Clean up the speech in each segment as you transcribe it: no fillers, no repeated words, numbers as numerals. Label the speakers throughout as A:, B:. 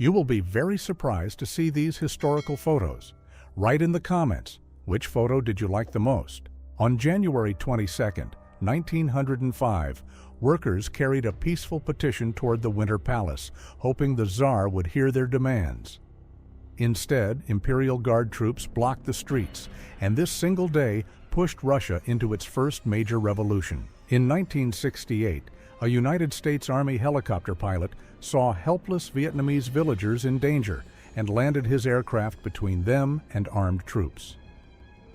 A: You will be very surprised to see these historical photos. Write in the comments, which photo did you like the most? On January 22, 1905, workers carried a peaceful petition toward the Winter Palace, hoping the Tsar would hear their demands. Instead, Imperial Guard troops blocked the streets, and this single day pushed Russia into its first major revolution. In 1968, a United States Army helicopter pilot saw helpless Vietnamese villagers in danger and landed his aircraft between them and armed troops.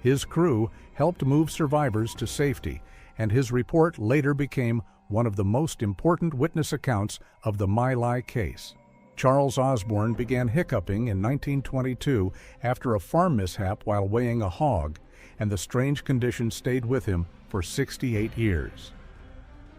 A: His crew helped move survivors to safety, and his report later became one of the most important witness accounts of the My Lai case. Charles Osborne began hiccuping in 1922 after a farm mishap while weighing a hog, and the strange condition stayed with him for 68 years.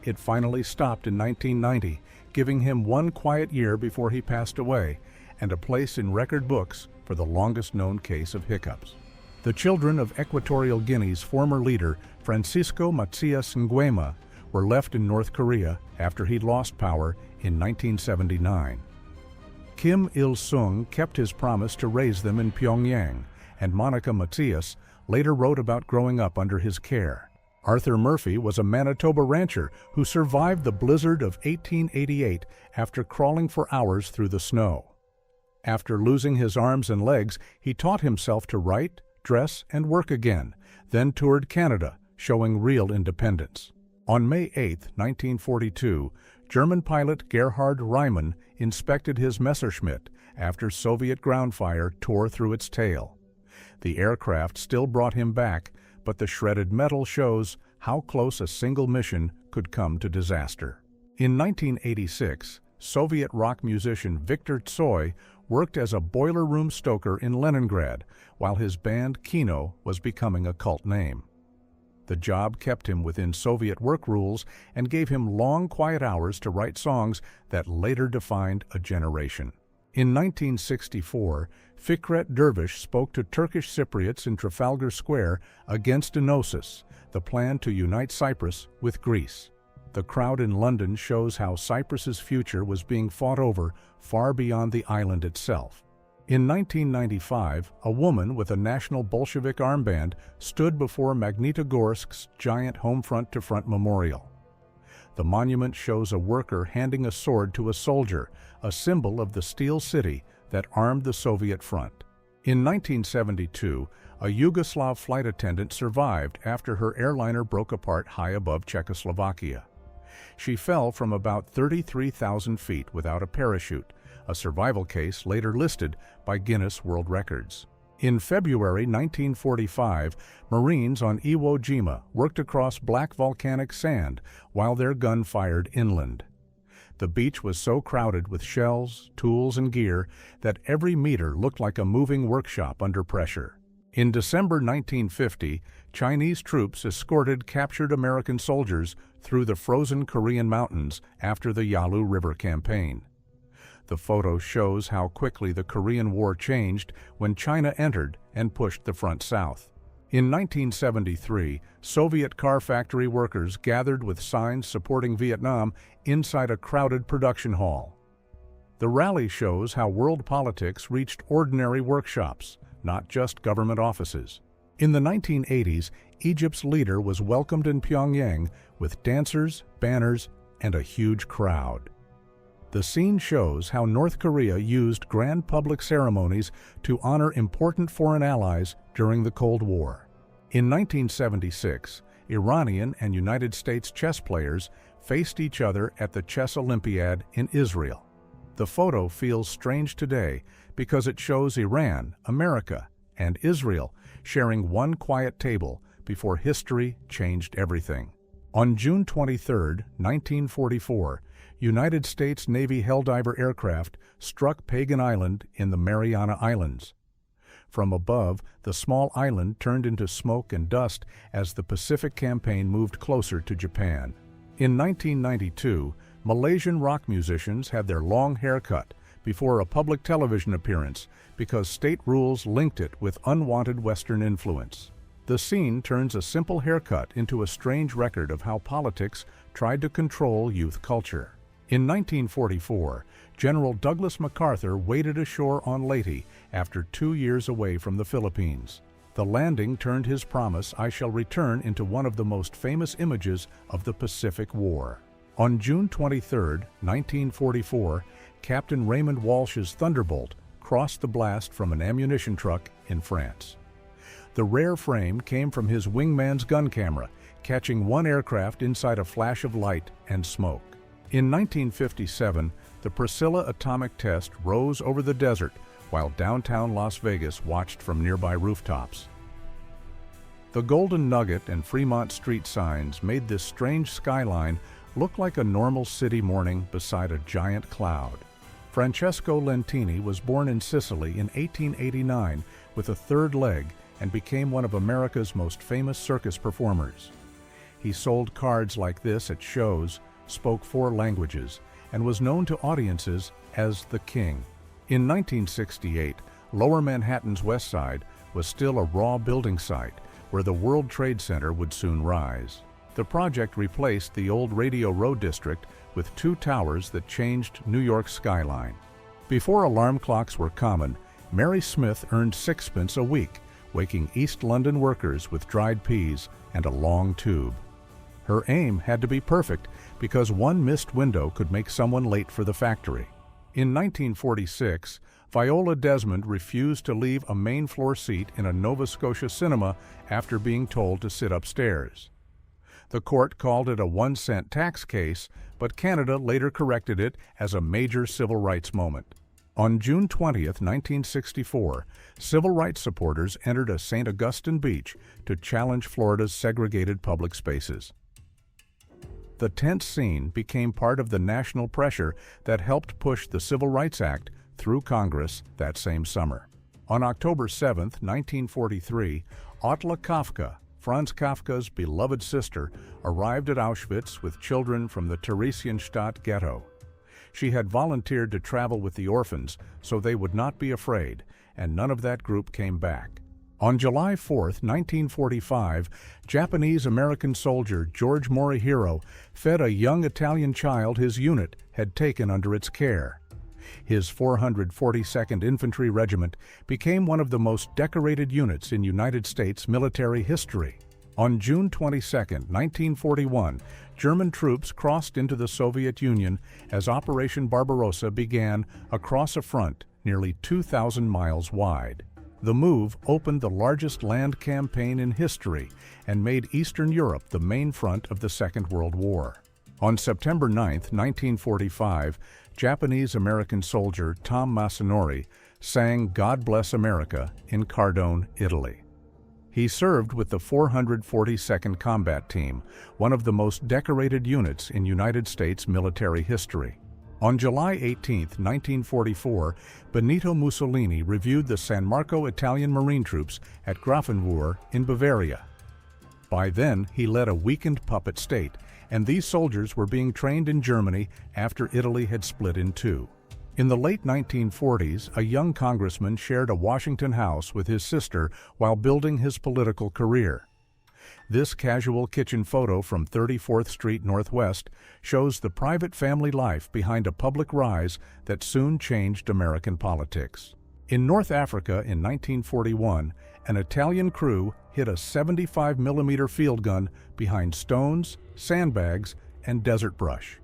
A: It finally stopped in 1990, giving him one quiet year before he passed away, and a place in record books for the longest-known case of hiccups. The children of Equatorial Guinea's former leader, Francisco Macias Nguema, were left in North Korea after he lost power in 1979. Kim Il-sung kept his promise to raise them in Pyongyang, and Monica Macias later wrote about growing up under his care. Arthur Murphy was a Manitoba rancher who survived the blizzard of 1888 after crawling for hours through the snow. After losing his arms and legs, he taught himself to write, dress, and work again, then toured Canada, showing real independence. On May 8, 1942, German pilot Gerhard Reimann inspected his Messerschmitt after Soviet ground fire tore through its tail. The aircraft still brought him back, but the shredded metal shows how close a single mission could come to disaster. In 1986, Soviet rock musician Viktor Tsoi worked as a boiler room stoker in Leningrad, while his band Kino was becoming a cult name. The job kept him within Soviet work rules and gave him long, quiet hours to write songs that later defined a generation. In 1964, Fikret Dervish spoke to Turkish Cypriots in Trafalgar Square against Enosis, the plan to unite Cyprus with Greece. The crowd in London shows how Cyprus's future was being fought over far beyond the island itself. In 1995, a woman with a National Bolshevik armband stood before Magnitogorsk's giant home-front-to-front memorial. The monument shows a worker handing a sword to a soldier, a symbol of the steel city that armed the Soviet front. In 1972, a Yugoslav flight attendant survived after her airliner broke apart high above Czechoslovakia. She fell from about 33,000 feet without a parachute, a survival case later listed by Guinness World Records. In February 1945, Marines on Iwo Jima worked across black volcanic sand while their gun fired inland. The beach was so crowded with shells, tools, and gear that every meter looked like a moving workshop under pressure. In December 1950, Chinese troops escorted captured American soldiers through the frozen Korean mountains after the Yalu River campaign. The photo shows how quickly the Korean War changed when China entered and pushed the front south. In 1973, Soviet car factory workers gathered with signs supporting Vietnam inside a crowded production hall. The rally shows how world politics reached ordinary workshops, not just government offices. In the 1980s, Egypt's leader was welcomed in Pyongyang with dancers, banners, and a huge crowd. The scene shows how North Korea used grand public ceremonies to honor important foreign allies during the Cold War. In 1976, Iranian and United States chess players faced each other at the Chess Olympiad in Israel. The photo feels strange today because it shows Iran, America, and Israel sharing one quiet table before history changed everything. On June 23, 1944, United States Navy Helldiver aircraft struck Pagan Island in the Mariana Islands. From above, the small island turned into smoke and dust as the Pacific campaign moved closer to Japan. In 1992, Malaysian rock musicians had their long hair cut before a public television appearance because state rules linked it with unwanted Western influence. The scene turns a simple haircut into a strange record of how politics tried to control youth culture. In 1944, General Douglas MacArthur waded ashore on Leyte after 2 years away from the Philippines. The landing turned his promise, "I shall return," into one of the most famous images of the Pacific War. On June 23, 1944, Captain Raymond Walsh's Thunderbolt crossed the blast from an ammunition truck in France. The rare frame came from his wingman's gun camera, catching one aircraft inside a flash of light and smoke. In 1957, the Priscilla atomic test rose over the desert while downtown Las Vegas watched from nearby rooftops. The Golden Nugget and Fremont Street signs made this strange skyline look like a normal city morning beside a giant cloud. Francesco Lentini was born in Sicily in 1889 with a third leg and became one of America's most famous circus performers. He sold cards like this at shows, spoke 4 languages, and was known to audiences as the King. In 1968, Lower Manhattan's West Side was still a raw building site where the World Trade Center would soon rise. The project replaced the old Radio Row district with 2 towers that changed New York's skyline. Before alarm clocks were common, Mary Smith earned 6pence a week, waking East London workers with dried peas and a long tube. Her aim had to be perfect because one missed window could make someone late for the factory. In 1946, Viola Desmond refused to leave a main floor seat in a Nova Scotia cinema after being told to sit upstairs. The court called it a 1-cent tax case, but Canada later corrected it as a major civil rights moment. On June 20, 1964, civil rights supporters entered a St. Augustine beach to challenge Florida's segregated public spaces. The tense scene became part of the national pressure that helped push the Civil Rights Act through Congress that same summer. On October 7, 1943, Ottla Kafka, Franz Kafka's beloved sister, arrived at Auschwitz with children from the Theresienstadt ghetto. She had volunteered to travel with the orphans so they would not be afraid, and none of that group came back. On July 4, 1945, Japanese-American soldier George Morihiro fed a young Italian child his unit had taken under its care. His 442nd Infantry Regiment became one of the most decorated units in United States military history. On June 22, 1941, German troops crossed into the Soviet Union as Operation Barbarossa began across a front nearly 2,000 miles wide. The move opened the largest land campaign in history and made Eastern Europe the main front of the Second World War. On September 9, 1945, Japanese-American soldier Tom Masanori sang "God Bless America" in Cardone, Italy. He served with the 442nd Combat Team, one of the most decorated units in United States military history. On July 18, 1944, Benito Mussolini reviewed the San Marco Italian Marine troops at Grafenwohr in Bavaria. By then, he led a weakened puppet state, and these soldiers were being trained in Germany after Italy had split in 2. In the late 1940s, a young congressman shared a Washington house with his sister while building his political career. This casual kitchen photo from 34th Street Northwest shows the private family life behind a public rise that soon changed American politics. In North Africa in 1941, an Italian crew hid a 75mm field gun behind stones, sandbags, and desert brush.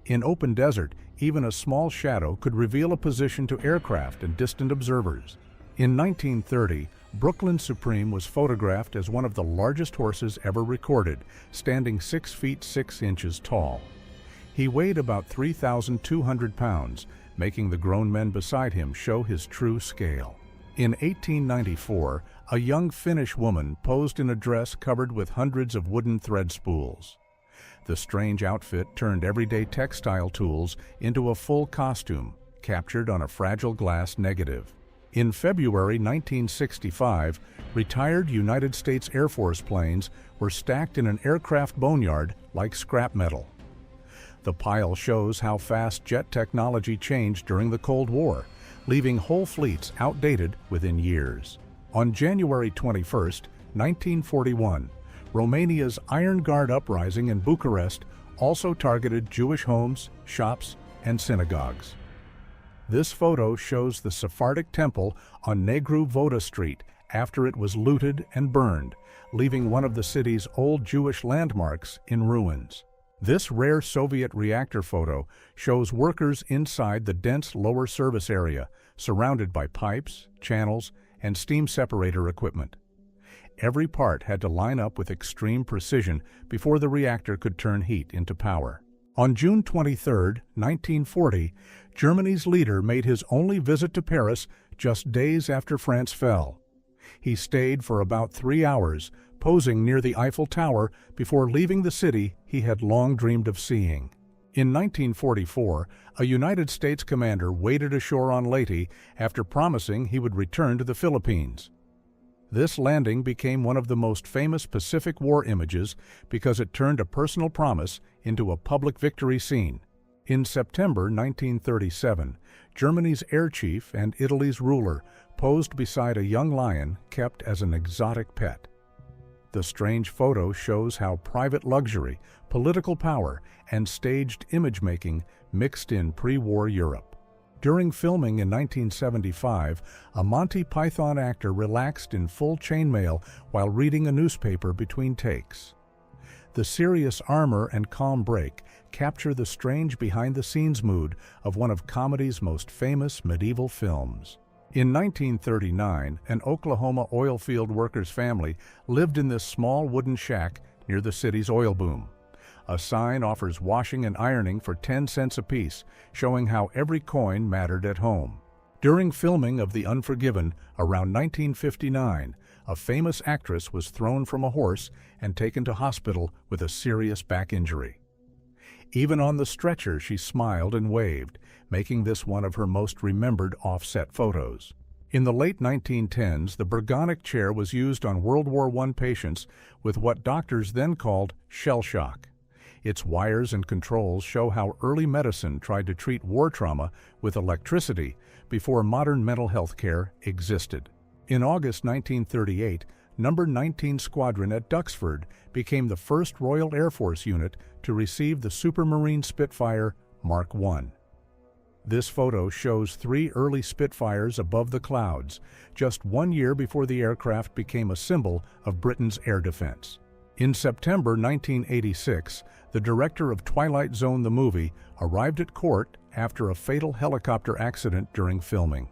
A: In open desert, even a small shadow could reveal a position to aircraft and distant observers. In 1930, Brooklyn Supreme was photographed as one of the largest horses ever recorded, standing 6 feet 6 inches tall. He weighed about 3,200 pounds, making the grown men beside him show his true scale. In 1894, a young Finnish woman posed in a dress covered with hundreds of wooden thread spools. The strange outfit turned everyday textile tools into a full costume, captured on a fragile glass negative. In February 1965, retired United States Air Force planes were stacked in an aircraft boneyard like scrap metal. The pile shows how fast jet technology changed during the Cold War, leaving whole fleets outdated within years. On January 21, 1941, Romania's Iron Guard uprising in Bucharest also targeted Jewish homes, shops, and synagogues. This photo shows the Sephardic temple on Negru Voda Street after it was looted and burned, leaving one of the city's old Jewish landmarks in ruins. This rare Soviet reactor photo shows workers inside the dense lower service area, surrounded by pipes, channels, and steam separator equipment. Every part had to line up with extreme precision before the reactor could turn heat into power. On June 23, 1940, Germany's leader made his only visit to Paris just days after France fell. He stayed for about 3 hours, posing near the Eiffel Tower before leaving the city he had long dreamed of seeing. In 1944, a United States commander waded ashore on Leyte after promising he would return to the Philippines. This landing became one of the most famous Pacific War images because it turned a personal promise into a public victory scene. In September 1937, Germany's air chief and Italy's ruler posed beside a young lion kept as an exotic pet. The strange photo shows how private luxury, political power, and staged image-making mixed in pre-war Europe. During filming in 1975, a Monty Python actor relaxed in full chainmail while reading a newspaper between takes. The serious armor and calm break capture the strange behind-the-scenes mood of one of comedy's most famous medieval films. In 1939, an Oklahoma oil field worker's family lived in this small wooden shack near the city's oil boom. A sign offers washing and ironing for 10 cents apiece, showing how every coin mattered at home. During filming of The Unforgiven around 1959, a famous actress was thrown from a horse and taken to hospital with a serious back injury. Even on the stretcher, she smiled and waved, making this one of her most remembered offset photos. In the late 1910s, the Bergonic chair was used on World War I patients with what doctors then called shell shock. Its wires and controls show how early medicine tried to treat war trauma with electricity before modern mental health care existed. In August 1938, No. 19 Squadron at Duxford became the first Royal Air Force unit to receive the Supermarine Spitfire Mark I. This photo shows 3 early Spitfires above the clouds, just 1 year before the aircraft became a symbol of Britain's air defense. In September 1986, the director of Twilight Zone the movie arrived at court after a fatal helicopter accident during filming.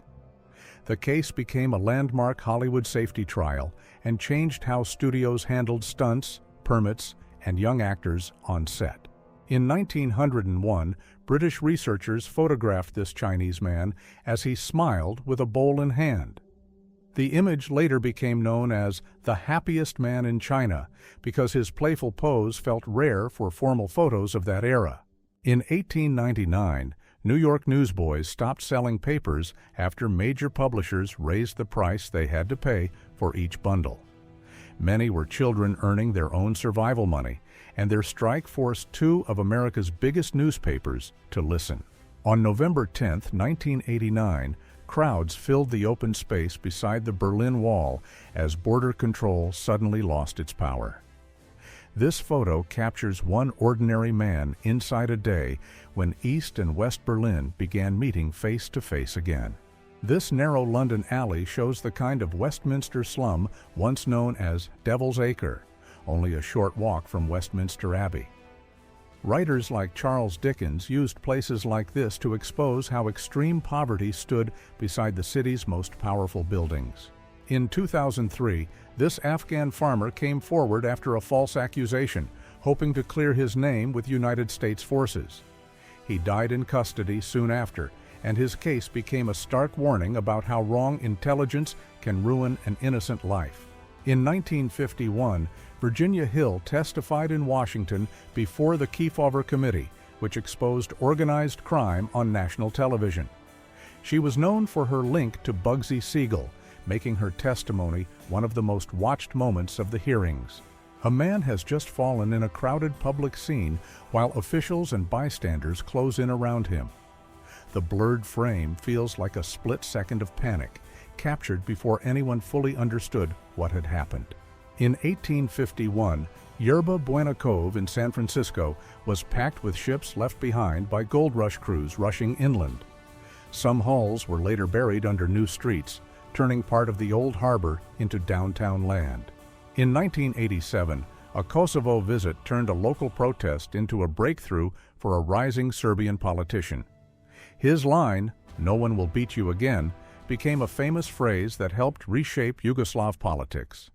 A: The case became a landmark Hollywood safety trial and changed how studios handled stunts, permits, and young actors on set. In 1901, British researchers photographed this Chinese man as he smiled with a bowl in hand. The image later became known as the happiest man in China because his playful pose felt rare for formal photos of that era. In 1899, New York newsboys stopped selling papers after major publishers raised the price they had to pay for each bundle. Many were children earning their own survival money, and their strike forced 2 of America's biggest newspapers to listen. On November 10, 1989, crowds filled the open space beside the Berlin Wall as border control suddenly lost its power. This photo captures one ordinary man inside a day when East and West Berlin began meeting face to face again. This narrow London alley shows the kind of Westminster slum once known as Devil's Acre, only a short walk from Westminster Abbey. Writers like Charles Dickens used places like this to expose how extreme poverty stood beside the city's most powerful buildings. In 2003, this Afghan farmer came forward after a false accusation, hoping to clear his name with United States forces. He died in custody soon after, and his case became a stark warning about how wrong intelligence can ruin an innocent life. In 1951, Virginia Hill testified in Washington before the Kefauver Committee, which exposed organized crime on national television. She was known for her link to Bugsy Siegel, making her testimony one of the most watched moments of the hearings. A man has just fallen in a crowded public scene while officials and bystanders close in around him. The blurred frame feels like a split second of panic, captured before anyone fully understood what had happened. In 1851, Yerba Buena Cove in San Francisco was packed with ships left behind by gold rush crews rushing inland. Some hulls were later buried under new streets, turning part of the old harbor into downtown land. In 1987, a Kosovo visit turned a local protest into a breakthrough for a rising Serbian politician. His line, "No one will beat you again," became a famous phrase that helped reshape Yugoslav politics.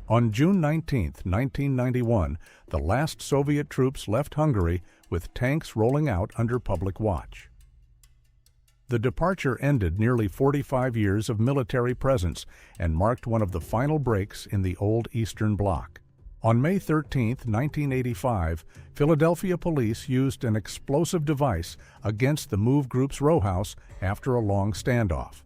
A: On June 19, 1991, the last Soviet troops left Hungary with tanks rolling out under public watch. The departure ended nearly 45 years of military presence and marked one of the final breaks in the old Eastern Bloc. On May 13, 1985, Philadelphia police used an explosive device against the MOVE Group's row house after a long standoff.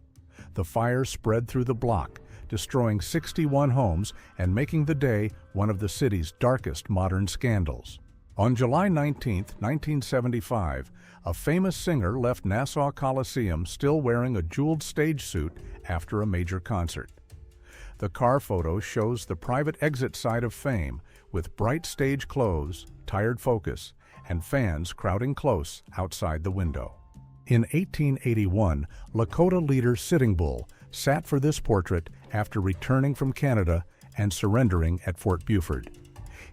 A: The fire spread through the block, destroying 61 homes and making the day one of the city's darkest modern scandals. On July 19, 1975, a famous singer left Nassau Coliseum still wearing a jeweled stage suit after a major concert. The car photo shows the private exit side of fame with bright stage clothes, tired focus, and fans crowding close outside the window. In 1881, Lakota leader Sitting Bull sat for this portrait after returning from Canada and surrendering at Fort Buford.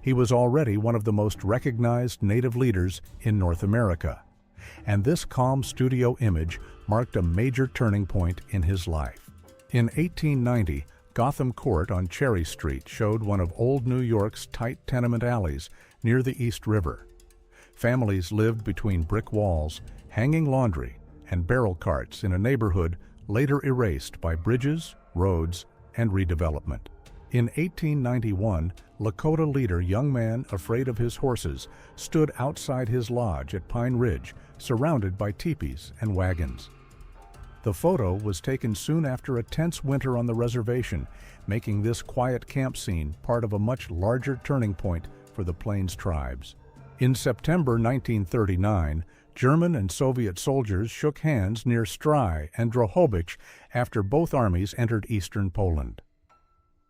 A: He was already one of the most recognized Native leaders in North America, and this calm studio image marked a major turning point in his life. In 1890, Gotham Court on Cherry Street showed one of old New York's tight tenement alleys near the East River. Families lived between brick walls, hanging laundry, and barrel carts in a neighborhood later erased by bridges, roads, and redevelopment. In 1891, Lakota leader Young Man Afraid of His Horses stood outside his lodge at Pine Ridge, surrounded by teepees and wagons. The photo was taken soon after a tense winter on the reservation, making this quiet camp scene part of a much larger turning point for the Plains tribes. In September 1939, German and Soviet soldiers shook hands near Stry and Drohobych after both armies entered eastern Poland.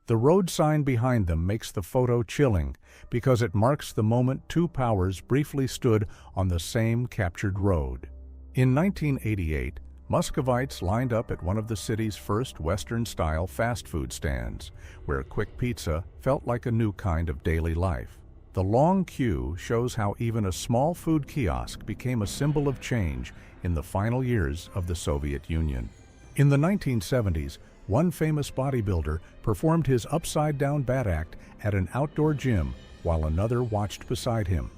A: The road sign behind them makes the photo chilling because it marks the moment two powers briefly stood on the same captured road. In 1988, Muscovites lined up at one of the city's first Western-style fast food stands, where quick pizza felt like a new kind of daily life. The long queue shows how even a small food kiosk became a symbol of change in the final years of the Soviet Union. In the 1970s, one famous bodybuilder performed his upside-down bat act at an outdoor gym while another watched beside him.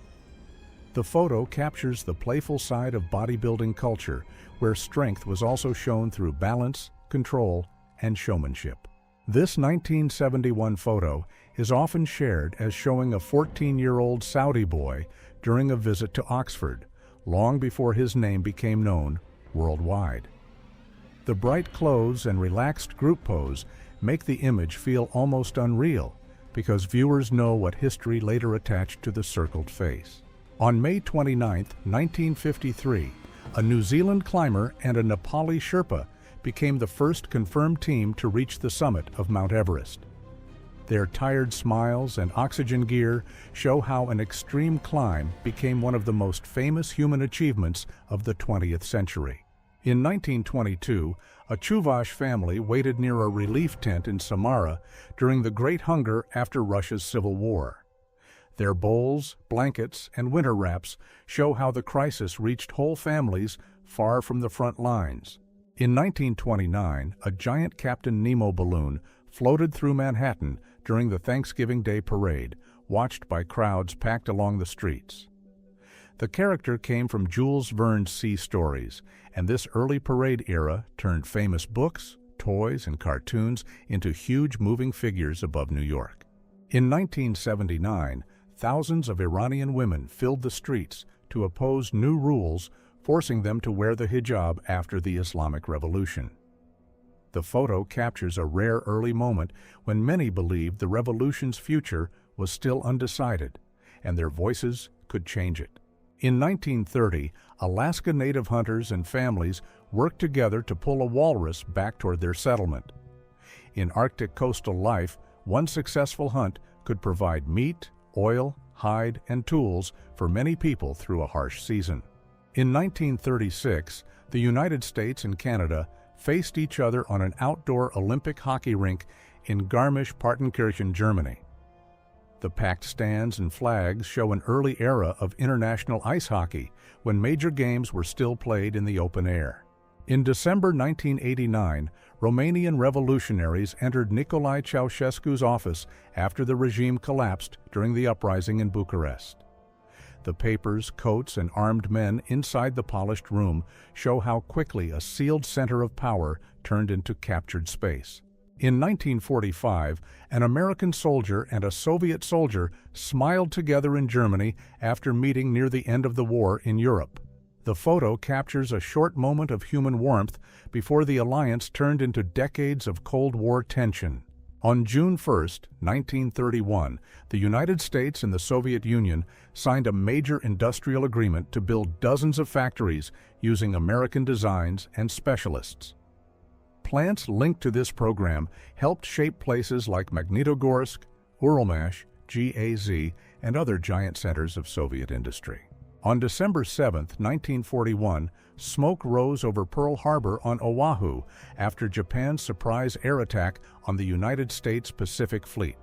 A: The photo captures the playful side of bodybuilding culture, where strength was also shown through balance, control, and showmanship. This 1971 photo is often shared as showing a 14-year-old Saudi boy during a visit to Oxford, long before his name became known worldwide. The bright clothes and relaxed group pose make the image feel almost unreal because viewers know what history later attached to the circled face. On May 29, 1953, a New Zealand climber and a Nepali Sherpa became the first confirmed team to reach the summit of Mount Everest. Their tired smiles and oxygen gear show how an extreme climb became one of the most famous human achievements of the 20th century. In 1922, a Chuvash family waited near a relief tent in Samara during the Great Hunger after Russia's Civil War. Their bowls, blankets, and winter wraps show how the crisis reached whole families far from the front lines. In 1929, a giant Captain Nemo balloon floated through Manhattan during the Thanksgiving Day parade, watched by crowds packed along the streets. The character came from Jules Verne's Sea Stories, and this early parade era turned famous books, toys, and cartoons into huge moving figures above New York. In 1979, thousands of Iranian women filled the streets to oppose new rules forcing them to wear the hijab after the Islamic Revolution. The photo captures a rare early moment when many believed the revolution's future was still undecided, and their voices could change it. In 1930, Alaska Native hunters and families worked together to pull a walrus back toward their settlement. In Arctic coastal life, One successful hunt could provide meat, oil, hide, and tools for many people through a harsh season. In 1936, the United States and Canada faced each other on an outdoor Olympic hockey rink in Garmisch-Partenkirchen, Germany. The packed stands and flags show an early era of international ice hockey when major games were still played in the open air. In December 1989, Romanian revolutionaries entered Nicolae Ceausescu's office after the regime collapsed during the uprising in Bucharest. The papers, coats, and armed men inside the polished room show how quickly a sealed center of power turned into captured space. In 1945, an American soldier and a Soviet soldier smiled together in Germany after meeting near the end of the war in Europe. The photo captures a short moment of human warmth before the alliance turned into decades of Cold War tension. On June 1, 1931, the United States and the Soviet Union signed a major industrial agreement to build dozens of factories using American designs and specialists. Plants linked to this program helped shape places like Magnitogorsk, Uralmash, GAZ, and other giant centers of Soviet industry. On December 7, 1941, smoke rose over Pearl Harbor on Oahu after Japan's surprise air attack on the United States Pacific Fleet.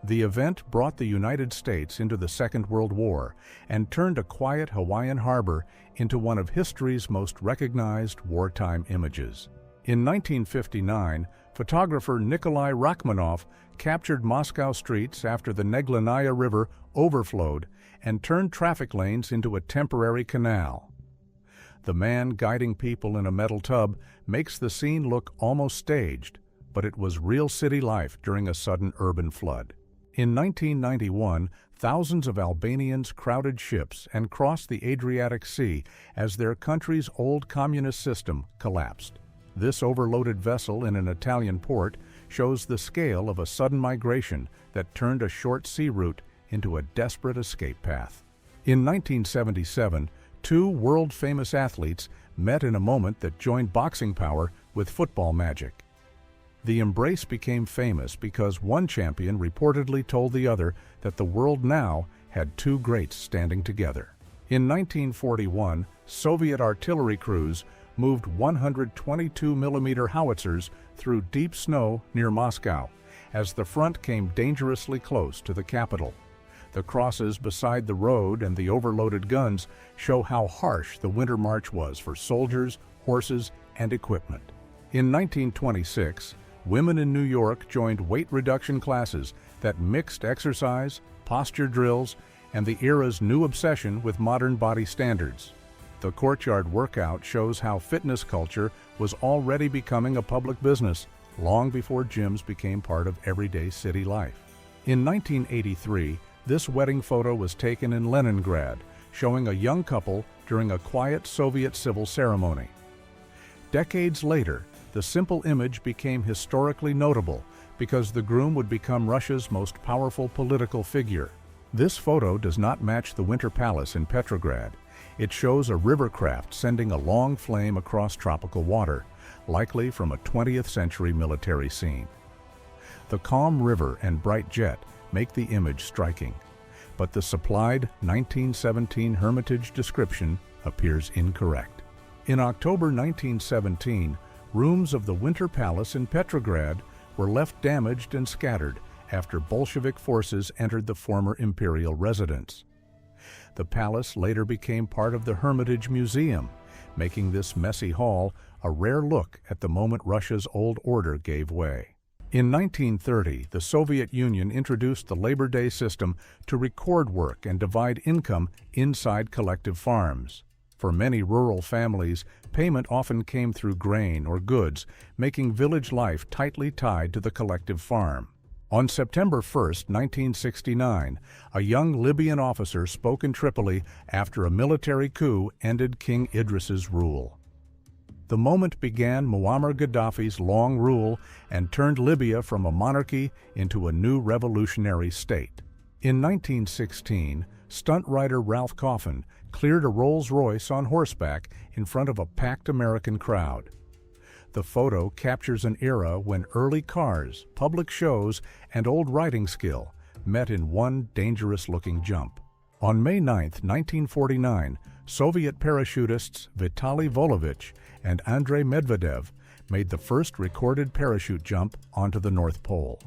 A: The event brought the United States into the Second World War and turned a quiet Hawaiian harbor into one of history's most recognized wartime images. In 1959, photographer Nikolai Rachmaninoff captured Moscow streets after the Neglinaya River overflowed and turned traffic lanes into a temporary canal. The man guiding people in a metal tub makes the scene look almost staged, but it was real city life during a sudden urban flood. In 1991, thousands of Albanians crowded ships and crossed the Adriatic Sea as their country's old communist system collapsed. This overloaded vessel in an Italian port shows the scale of a sudden migration that turned a short sea route into a desperate escape path. In 1977, two world-famous athletes met in a moment that joined boxing power with football magic. The embrace became famous because one champion reportedly told the other that the world now had two greats standing together. In 1941, Soviet artillery crews moved 122mm howitzers through deep snow near Moscow as the front came dangerously close to the capital. The crosses beside the road and the overloaded guns show how harsh the winter march was for soldiers, horses, and equipment. In 1926, women in New York joined weight reduction classes that mixed exercise, posture drills, and the era's new obsession with modern body standards. The courtyard workout shows how fitness culture was already becoming a public business long before gyms became part of everyday city life. In 1983, this wedding photo was taken in Leningrad, showing a young couple during a quiet Soviet civil ceremony. Decades later, the simple image became historically notable because the groom would become Russia's most powerful political figure. This photo does not match the Winter Palace in Petrograd. It shows a river craft sending a long flame across tropical water, likely from a 20th century military scene. The calm river and bright jet make the image striking, but the supplied 1917 Hermitage description appears incorrect. In October 1917, rooms of the Winter Palace in Petrograd were left damaged and scattered after Bolshevik forces entered the former imperial residence. The palace later became part of the Hermitage Museum, making this messy hall a rare look at the moment Russia's old order gave way. In 1930, the Soviet Union introduced the Labor Day system to record work and divide income inside collective farms. For many rural families, payment often came through grain or goods, making village life tightly tied to the collective farm. On September 1, 1969, a young Libyan officer spoke in Tripoli after a military coup ended King Idris's rule. The moment began Muammar Gaddafi's long rule and turned Libya from a monarchy into a new revolutionary state. In 1916, stunt rider Ralph Coffin cleared a Rolls-Royce on horseback in front of a packed American crowd. The photo captures an era when early cars, public shows, and old riding skill met in one dangerous-looking jump. On May 9, 1949, Soviet parachutists Vitaly Volovich and Andrei Medvedev made the first recorded parachute jump onto the North Pole.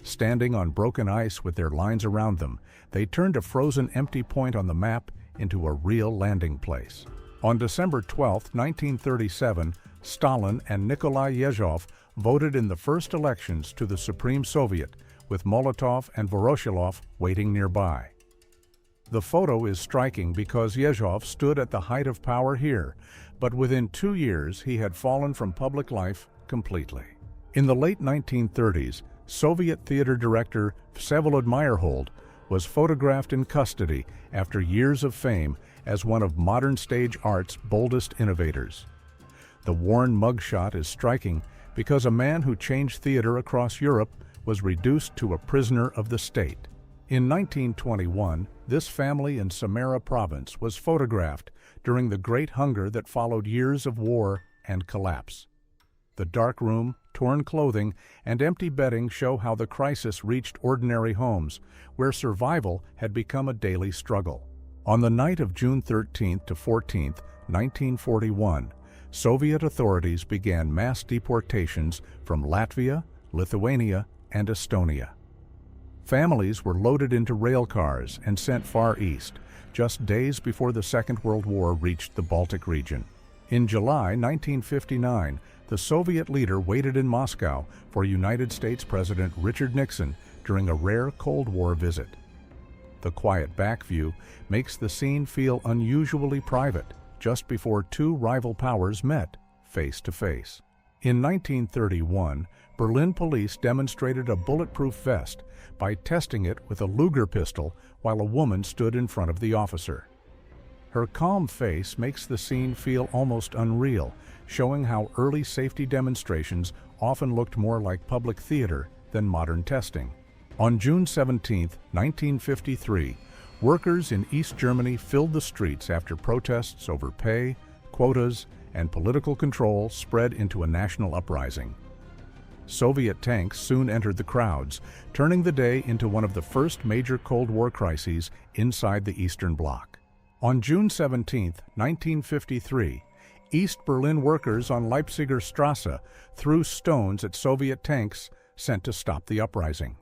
A: Standing on broken ice with their lines around them, they turned a frozen empty point on the map into a real landing place. On December 12, 1937, Stalin and Nikolai Yezhov voted in the first elections to the Supreme Soviet, with Molotov and Voroshilov waiting nearby. The photo is striking because Yezhov stood at the height of power here, but within 2 years he had fallen from public life completely. In the late 1930s, Soviet theater director Vsevolod Meyerhold was photographed in custody after years of fame as one of modern stage art's boldest innovators. The worn mugshot is striking because a man who changed theater across Europe was reduced to a prisoner of the state. In 1921, this family in Samara province was photographed during the Great Hunger that followed years of war and collapse. The dark room, torn clothing, and empty bedding show how the crisis reached ordinary homes, where survival had become a daily struggle. On the night of June 13 to 14, 1941, Soviet authorities began mass deportations from Latvia, Lithuania, and Estonia. Families were loaded into rail cars and sent far east, just days before the Second World War reached the Baltic region. In July 1959, the Soviet leader waited in Moscow for United States President Richard Nixon during a rare Cold War visit. The quiet back view makes the scene feel unusually private, just before two rival powers met, face to face. In 1931, Berlin police demonstrated a bulletproof vest by testing it with a Luger pistol while a woman stood in front of the officer. Her calm face makes the scene feel almost unreal, showing how early safety demonstrations often looked more like public theater than modern testing. On June 17, 1953, workers in East Germany filled the streets after protests over pay, quotas, and political control spread into a national uprising. Soviet tanks soon entered the crowds, turning the day into one of the first major Cold War crises inside the Eastern Bloc. On June 17, 1953, East Berlin workers on Leipziger Strasse threw stones at Soviet tanks sent to stop the uprising.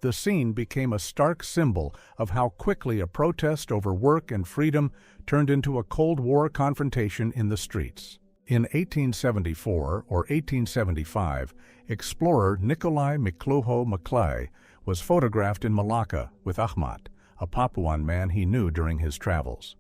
A: The scene became a stark symbol of how quickly a protest over work and freedom turned into a Cold War confrontation in the streets. In 1874 or 1875, explorer Nikolai Mikluho Maklay was photographed in Malacca with Ahmat, a Papuan man he knew during his travels.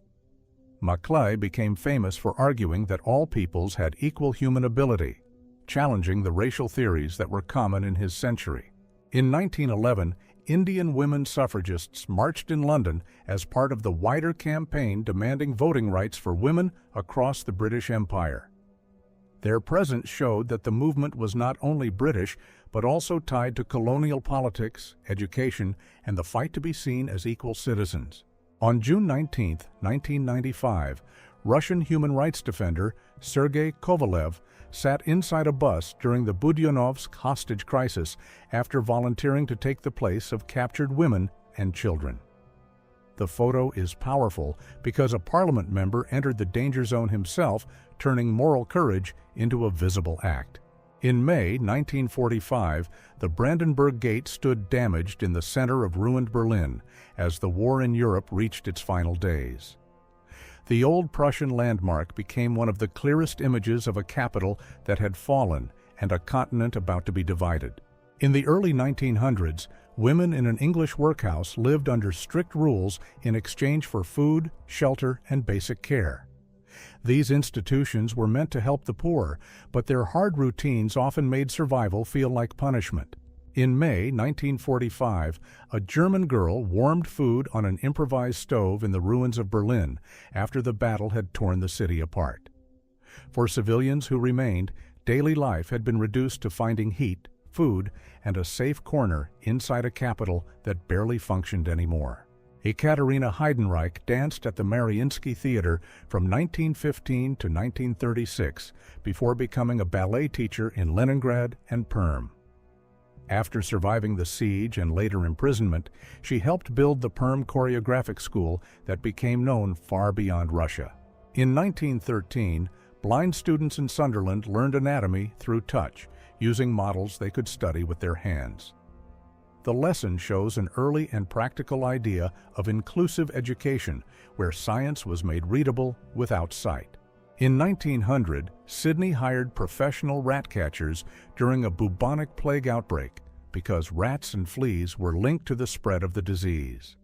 A: Maklay became famous for arguing that all peoples had equal human ability, challenging the racial theories that were common in his century. In 1911, Indian women suffragists marched in London as part of the wider campaign demanding voting rights for women across the British Empire. Their presence showed that the movement was not only British, but also tied to colonial politics, education, and the fight to be seen as equal citizens. On June 19, 1995, Russian human rights defender Sergei Kovalev sat inside a bus during the Budyonovsk hostage crisis after volunteering to take the place of captured women and children. The photo is powerful because a parliament member entered the danger zone himself, turning moral courage into a visible act. In May 1945, the Brandenburg Gate stood damaged in the center of ruined Berlin as the war in Europe reached its final days. The old Prussian landmark became one of the clearest images of a capital that had fallen and a continent about to be divided. In the early 1900s, women in an English workhouse lived under strict rules in exchange for food, shelter, and basic care. These institutions were meant to help the poor, but their hard routines often made survival feel like punishment. In May 1945, a German girl warmed food on an improvised stove in the ruins of Berlin after the battle had torn the city apart. For civilians who remained, daily life had been reduced to finding heat, food, and a safe corner inside a capital that barely functioned anymore. Ekaterina Heidenreich danced at the Mariinsky Theater from 1915 to 1936 before becoming a ballet teacher in Leningrad and Perm. After surviving the siege and later imprisonment, she helped build the Perm choreographic school that became known far beyond Russia. In 1913, blind students in Sunderland learned anatomy through touch, using models they could study with their hands. The lesson shows an early and practical idea of inclusive education, where science was made readable without sight. In 1900, Sydney hired professional rat catchers during a bubonic plague outbreak because rats and fleas were linked to the spread of the disease.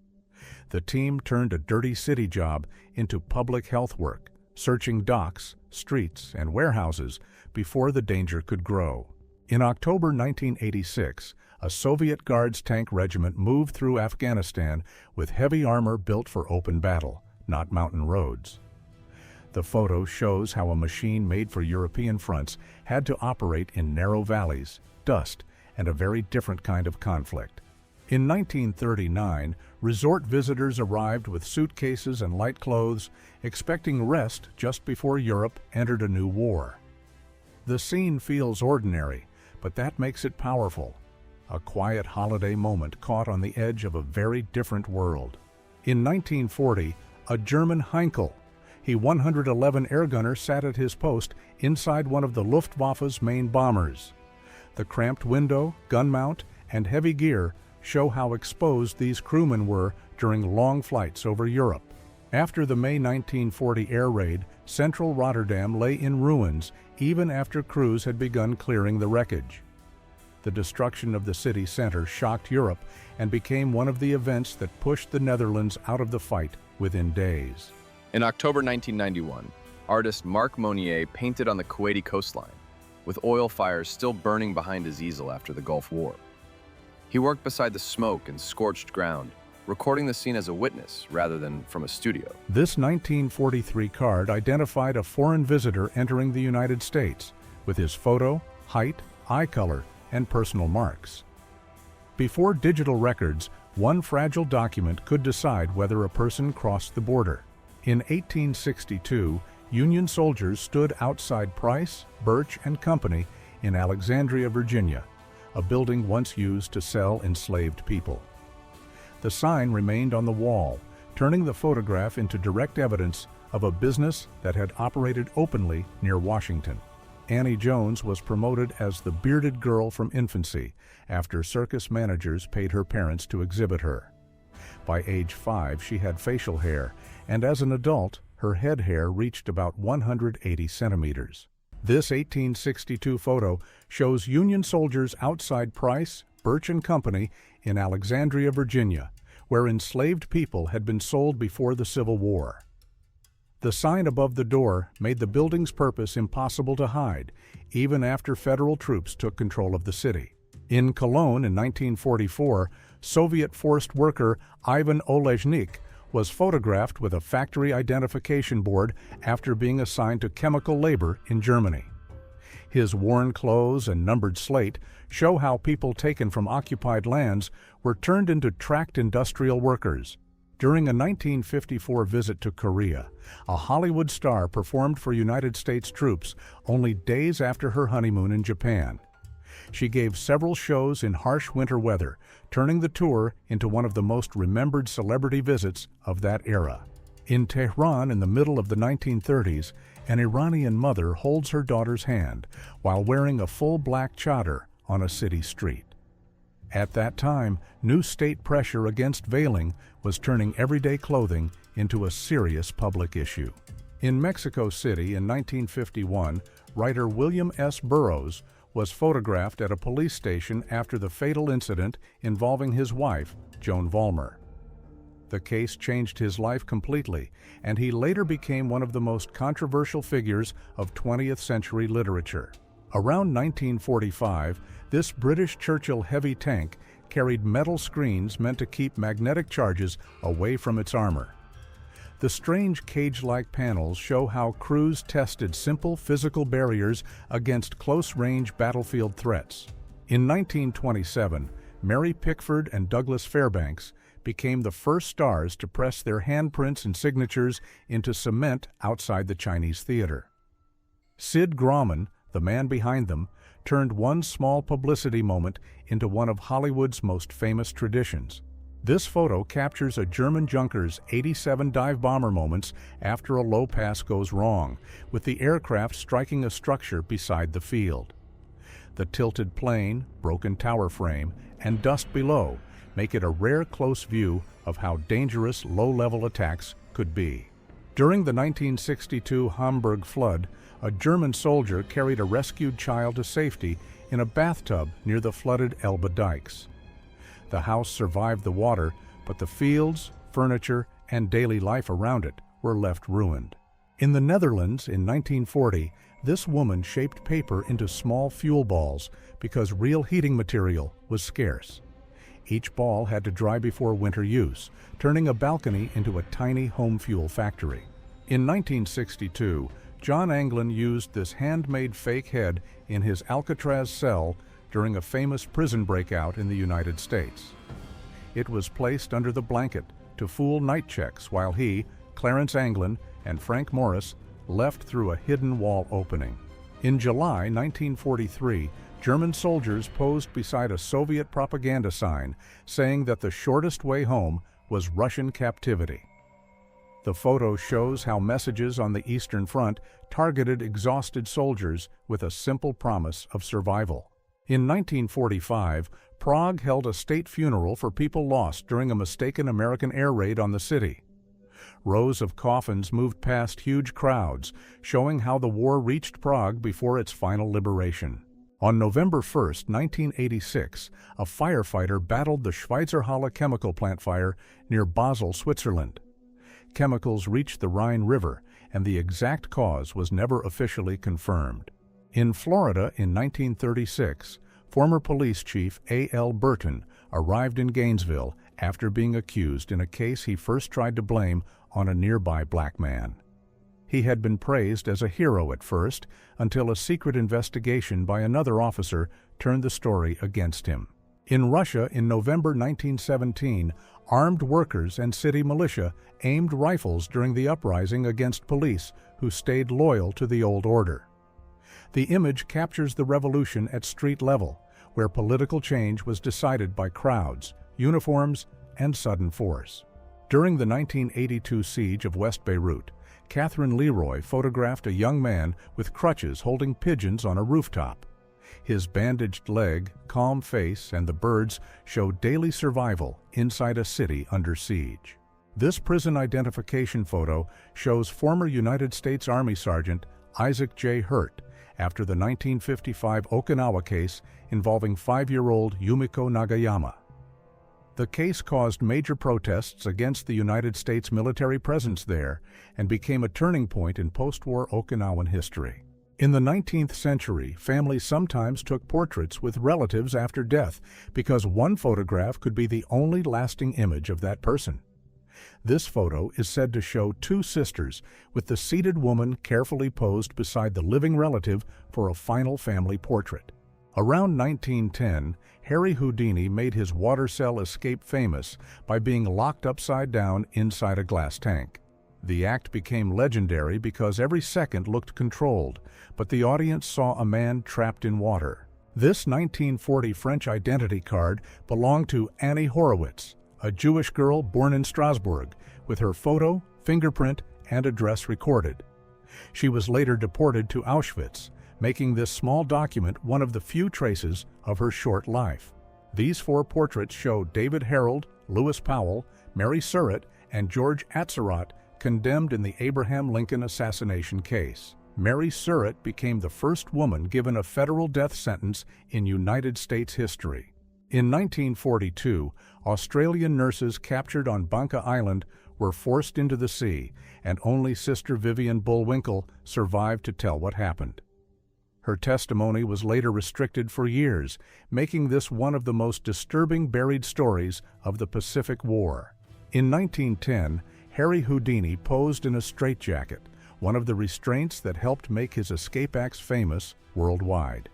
A: The team turned a dirty city job into public health work, searching docks, streets, and warehouses before the danger could grow. In October 1986, a Soviet Guards tank regiment moved through Afghanistan with heavy armor built for open battle, not mountain roads. The photo shows how a machine made for European fronts had to operate in narrow valleys, dust, and a very different kind of conflict. In 1939, resort visitors arrived with suitcases and light clothes, expecting rest just before Europe entered a new war. The scene feels ordinary, but that makes it powerful. A quiet holiday moment caught on the edge of a very different world. In 1940, a German Heinkel, he 111 airgunner, sat at his post inside one of the Luftwaffe's main bombers. The cramped window, gun mount, and heavy gear show how exposed these crewmen were during long flights over Europe. After the May 1940 air raid, central Rotterdam lay in ruins even after crews had begun clearing the wreckage. The destruction of the city center shocked Europe and became one of the events that pushed the Netherlands out of the fight within days.
B: In October 1991, artist Marc Monnier painted on the Kuwaiti coastline, with oil fires still burning behind his easel after the Gulf War. He worked beside the smoke and scorched ground, recording the scene as a witness rather than from a studio.
A: This 1943 card identified a foreign visitor entering the United States with his photo, height, eye color, and personal marks. Before digital records, one fragile document could decide whether a person crossed the border. In 1862, Union soldiers stood outside Price, Birch and Company in Alexandria, Virginia, a building once used to sell enslaved people. The sign remained on the wall, turning the photograph into direct evidence of a business that had operated openly near Washington. Annie Jones was promoted as the bearded girl from infancy after circus managers paid her parents to exhibit her. By age 5, she had facial hair, and as an adult, her head hair reached about 180 centimeters. This 1862 photo shows Union soldiers outside Price, Birch and Company in Alexandria, Virginia, where enslaved people had been sold before the Civil War. The sign above the door made the building's purpose impossible to hide, even after federal troops took control of the city. In Cologne in 1944, Soviet forced worker Ivan Olezhnik was photographed with a factory identification board after being assigned to chemical labor in Germany. His worn clothes and numbered slate show how people taken from occupied lands were turned into tracked industrial workers. During a 1954 visit to Korea, a Hollywood star performed for United States troops only days after her honeymoon in Japan. She gave several shows in harsh winter weather, turning the tour into one of the most remembered celebrity visits of that era. In Tehran in the middle of the 1930s, an Iranian mother holds her daughter's hand while wearing a full black chador on a city street. At that time, new state pressure against veiling was turning everyday clothing into a serious public issue. In Mexico City in 1951, writer William S. Burroughs was photographed at a police station after the fatal incident involving his wife, Joan Vollmer. The case changed his life completely, and he later became one of the most controversial figures of 20th century literature. Around 1945, this British Churchill heavy tank carried metal screens meant to keep magnetic charges away from its armor. The strange cage-like panels show how crews tested simple physical barriers against close-range battlefield threats. In 1927, Mary Pickford and Douglas Fairbanks became the first stars to press their handprints and signatures into cement outside the Chinese theater. Sid Grauman, the man behind them, turned one small publicity moment into one of Hollywood's most famous traditions. This photo captures a German Junker's 87 dive bomber moments after a low pass goes wrong, with the aircraft striking a structure beside the field. The tilted plane, broken tower frame, and dust below make it a rare close view of how dangerous low-level attacks could be. During the 1962 Hamburg flood, a German soldier carried a rescued child to safety in a bathtub near the flooded Elbe dikes. The house survived the water, but the fields, furniture, and daily life around it were left ruined. In the Netherlands in 1940, this woman shaped paper into small fuel balls because real heating material was scarce. Each ball had to dry before winter use, turning a balcony into a tiny home fuel factory. In 1962, John Anglin used this handmade fake head in his Alcatraz cell during a famous prison breakout in the United States. It was placed under the blanket to fool night checks while he, Clarence Anglin, and Frank Morris left through a hidden wall opening. In July 1943, German soldiers posed beside a Soviet propaganda sign saying that the shortest way home was Russian captivity. The photo shows how messages on the Eastern Front targeted exhausted soldiers with a simple promise of survival. In 1945, Prague held a state funeral for people lost during a mistaken American air raid on the city. Rows of coffins moved past huge crowds, showing how the war reached Prague before its final liberation. On November 1, 1986, a firefighter battled the Schweizerhalle chemical plant fire near Basel, Switzerland. Chemicals reached the Rhine River, and the exact cause was never officially confirmed. In Florida in 1936, former police chief A.L. Burton arrived in Gainesville after being accused in a case he first tried to blame on a nearby black man. He had been praised as a hero at first, until a secret investigation by another officer turned the story against him. In Russia in November 1917, armed workers and city militia aimed rifles during the uprising against police who stayed loyal to the old order. The image captures the revolution at street level, where political change was decided by crowds, uniforms, and sudden force. During the 1982 siege of West Beirut, Catherine Leroy photographed a young man with crutches holding pigeons on a rooftop. His bandaged leg, calm face, and the birds show daily survival inside a city under siege. This prison identification photo shows former United States Army Sergeant Isaac J. Hurt after the 1955 Okinawa case involving 5-year-old Yumiko Nagayama. The case caused major protests against the United States military presence there and became a turning point in post-war Okinawan history. In the 19th century, families sometimes took portraits with relatives after death because one photograph could be the only lasting image of that person. This photo is said to show two sisters with the seated woman carefully posed beside the living relative for a final family portrait. Around 1910, Harry Houdini made his water cell escape famous by being locked upside down inside a glass tank. The act became legendary because every second looked controlled, but the audience saw a man trapped in water. This 1940 French identity card belonged to Annie Horowitz, a Jewish girl born in Strasbourg, with her photo, fingerprint, and address recorded. She was later deported to Auschwitz, making this small document one of the few traces of her short life. These 4 portraits show David Harold, Lewis Powell, Mary Surratt, and George Atzerodt condemned in the Abraham Lincoln assassination case. Mary Surratt became the first woman given a federal death sentence in United States history. In 1942, Australian nurses captured on Bunka Island were forced into the sea, and only Sister Vivian Bullwinkle survived to tell what happened. Her testimony was later restricted for years, making this one of the most disturbing buried stories of the Pacific War. In 1910, Harry Houdini posed in a straitjacket, one of the restraints that helped make his escape acts famous worldwide.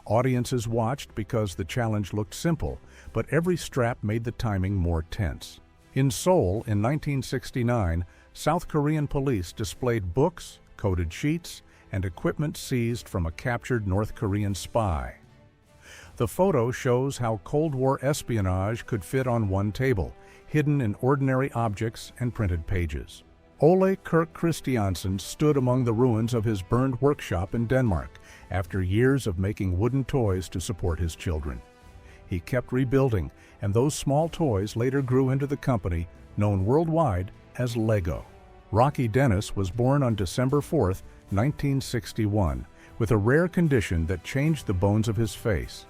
A: Audiences watched because the challenge looked simple, but every strap made the timing more tense. In Seoul in 1969, South Korean police displayed books, coded sheets, and equipment seized from a captured North Korean spy. The photo shows how Cold War espionage could fit on one table, hidden in ordinary objects and printed pages. Ole Kirk Christiansen stood among the ruins of his burned workshop in Denmark after years of making wooden toys to support his children. He kept rebuilding, and those small toys later grew into the company known worldwide as Lego. Rocky Dennis was born on December 4, 1961, with a rare condition that changed the bones of his face.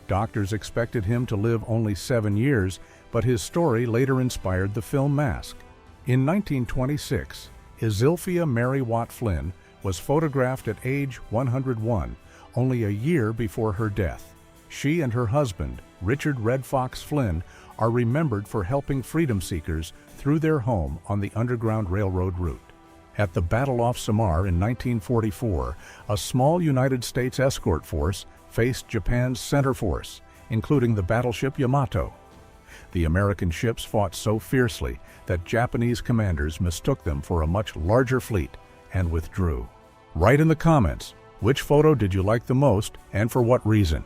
A: Doctors expected him to live only 7 years, but his story later inspired the film Mask. In 1926, Izilphia Mary Watt Flynn was photographed at age 101, only a year before her death. She and her husband, Richard Red Fox Flynn, are remembered for helping freedom seekers through their home on the Underground Railroad route. At the Battle off Samar in 1944, a small United States escort force faced Japan's center force, including the battleship Yamato. The American ships fought so fiercely that Japanese commanders mistook them for a much larger fleet and withdrew. Write in the comments, which photo did you like the most and for what reason?